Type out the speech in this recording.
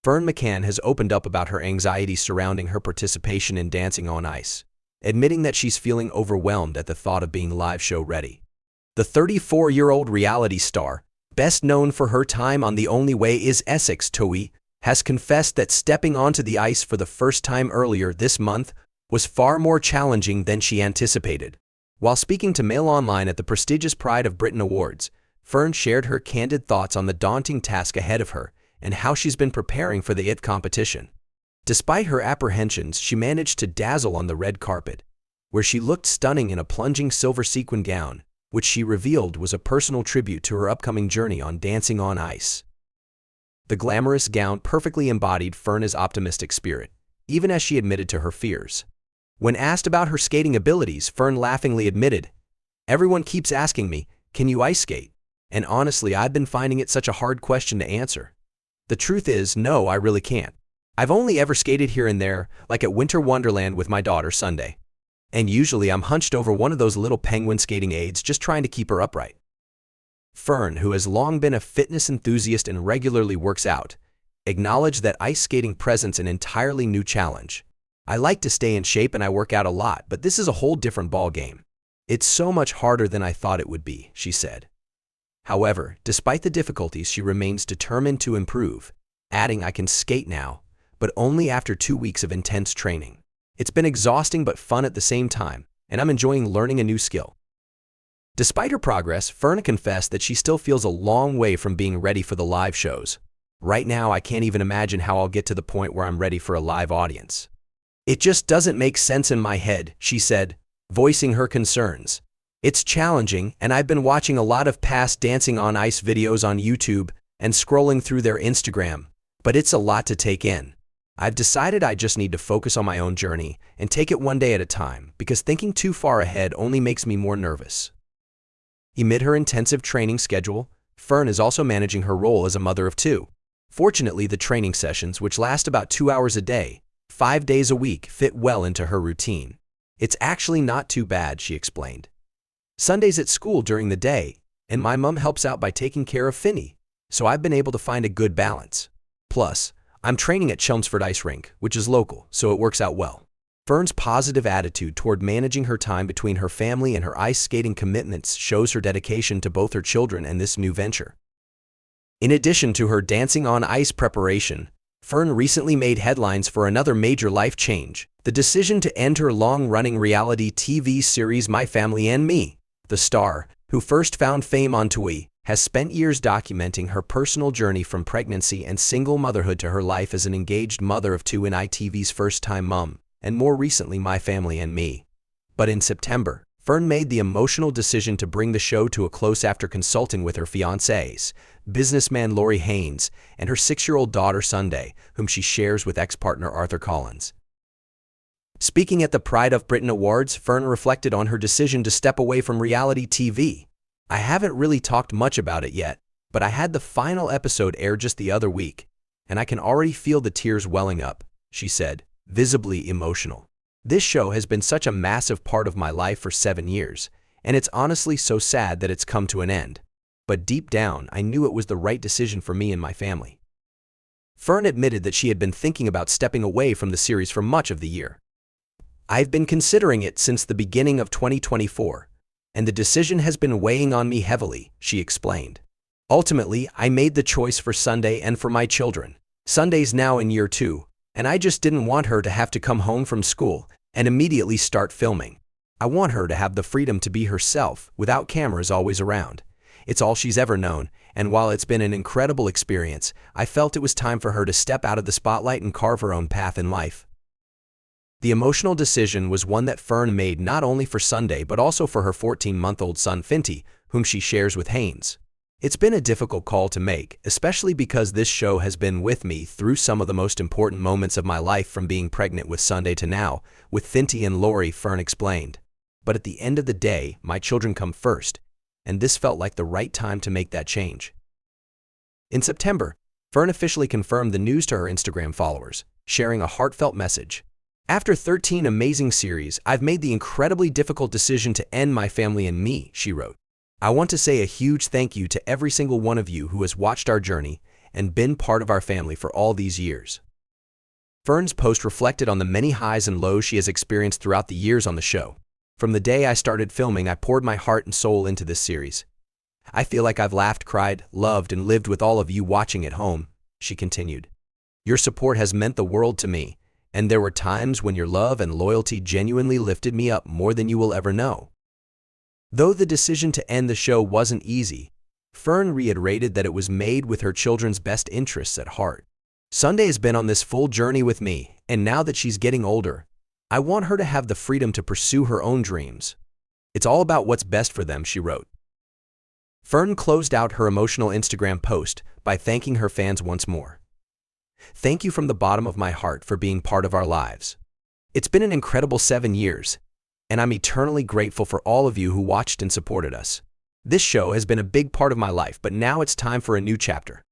Ferne McCann has opened up about her anxiety surrounding her participation in Dancing on Ice, admitting that she's feeling overwhelmed at the thought of being live show ready. The 34-year-old reality star, best known for her time on The Only Way Is Essex TOWIE, has confessed that stepping onto the ice for the first time earlier this month was far more challenging than she anticipated. While speaking to Mail Online at the prestigious Pride of Britain Awards, Ferne shared her candid thoughts on the daunting task ahead of her and how she's been preparing for the IT competition. Despite her apprehensions, she managed to dazzle on the red carpet, where she looked stunning in a plunging silver sequin gown, which she revealed was a personal tribute to her upcoming journey on Dancing on Ice. The glamorous gown perfectly embodied Ferne's optimistic spirit, even as she admitted to her fears. When asked about her skating abilities, Ferne laughingly admitted, "Everyone keeps asking me, can you ice skate? And honestly, I've been finding it such a hard question to answer. The truth is, no, I really can't. I've only ever skated here and there, like at Winter Wonderland with my daughter Sunday. And usually I'm hunched over one of those little penguin skating aids just trying to keep her upright." Ferne, who has long been a fitness enthusiast and regularly works out, acknowledged that ice skating presents an entirely new challenge. "I like to stay in shape and I work out a lot, but this is a whole different ballgame. It's so much harder than I thought it would be," she said. However, despite the difficulties, she remains determined to improve, adding, "I can skate now, but only after 2 weeks of intense training. It's been exhausting but fun at the same time, and I'm enjoying learning a new skill." Despite her progress, Ferne confessed that she still feels a long way from being ready for the live shows. "Right now, I can't even imagine how I'll get to the point where I'm ready for a live audience. It just doesn't make sense in my head," she said, voicing her concerns. "It's challenging, and I've been watching a lot of past Dancing on Ice videos on YouTube and scrolling through their Instagram, but it's a lot to take in. I've decided I just need to focus on my own journey and take it one day at a time, because thinking too far ahead only makes me more nervous." Amid her intensive training schedule, Ferne is also managing her role as a mother of two. Fortunately, the training sessions, which last about 2 hours a day, 5 days a week, fit well into her routine. "It's actually not too bad," she explained. "Sundays at school during the day, and my mom helps out by taking care of Finny, so I've been able to find a good balance. Plus, I'm training at Chelmsford Ice Rink, which is local, so it works out well." Ferne's positive attitude toward managing her time between her family and her ice skating commitments shows her dedication to both her children and this new venture. In addition to her Dancing on Ice preparation, Ferne recently made headlines for another major life change: the decision to end her long-running reality TV series My Family and Me. The star, who first found fame on TOWIE, has spent years documenting her personal journey from pregnancy and single motherhood to her life as an engaged mother of two in ITV's First-Time Mom, and more recently My Family and Me. But in September, Ferne made the emotional decision to bring the show to a close after consulting with her fiancés, businessman Laurie Haynes, and her 6-year-old daughter Sunday, whom she shares with ex-partner Arthur Collins. Speaking at the Pride of Britain Awards, Ferne reflected on her decision to step away from reality TV. "I haven't really talked much about it yet, but I had the final episode air just the other week, and I can already feel the tears welling up," she said, visibly emotional. "This show has been such a massive part of my life for 7 years, and it's honestly so sad that it's come to an end. But deep down, I knew it was the right decision for me and my family." Ferne admitted that she had been thinking about stepping away from the series for much of the year. "I've been considering it since the beginning of 2024, and the decision has been weighing on me heavily," she explained. "Ultimately, I made the choice for Sunday and for my children. Sunday's now in year 2, and I just didn't want her to have to come home from school and immediately start filming. I want her to have the freedom to be herself without cameras always around. It's all she's ever known, and while it's been an incredible experience, I felt it was time for her to step out of the spotlight and carve her own path in life." The emotional decision was one that Ferne made not only for Sunday but also for her 14-month-old son Finty, whom she shares with Haynes. "It's been a difficult call to make, especially because this show has been with me through some of the most important moments of my life, from being pregnant with Sunday to now with Finty and Laurie," Ferne explained. "But at the end of the day, my children come first, and this felt like the right time to make that change." In September, Ferne officially confirmed the news to her Instagram followers, sharing a heartfelt message. "After 13 amazing series, I've made the incredibly difficult decision to end My Family and Me," she wrote. "I want to say a huge thank you to every single one of you who has watched our journey and been part of our family for all these years. Ferne's post reflected on the many highs and lows she has experienced throughout the years on the show. From the day I started filming, I poured my heart and soul into this series. I feel like I've laughed, cried, loved, and lived with all of you watching at home, she continued. Your support has meant the world to me, and there were times when your love and loyalty genuinely lifted me up more than you will ever know. Though the decision to end the show wasn't easy, Ferne reiterated that it was made with her children's best interests at heart. Sunday has been on this full journey with me, and now that she's getting older, I want her to have the freedom to pursue her own dreams. It's all about what's best for them, she wrote. Ferne closed out her emotional Instagram post by thanking her fans once more. Thank you from the bottom of my heart for being part of our lives. It's been an incredible 7 years, and I'm eternally grateful for all of you who watched and supported us. This show has been a big part of my life, but now it's time for a new chapter.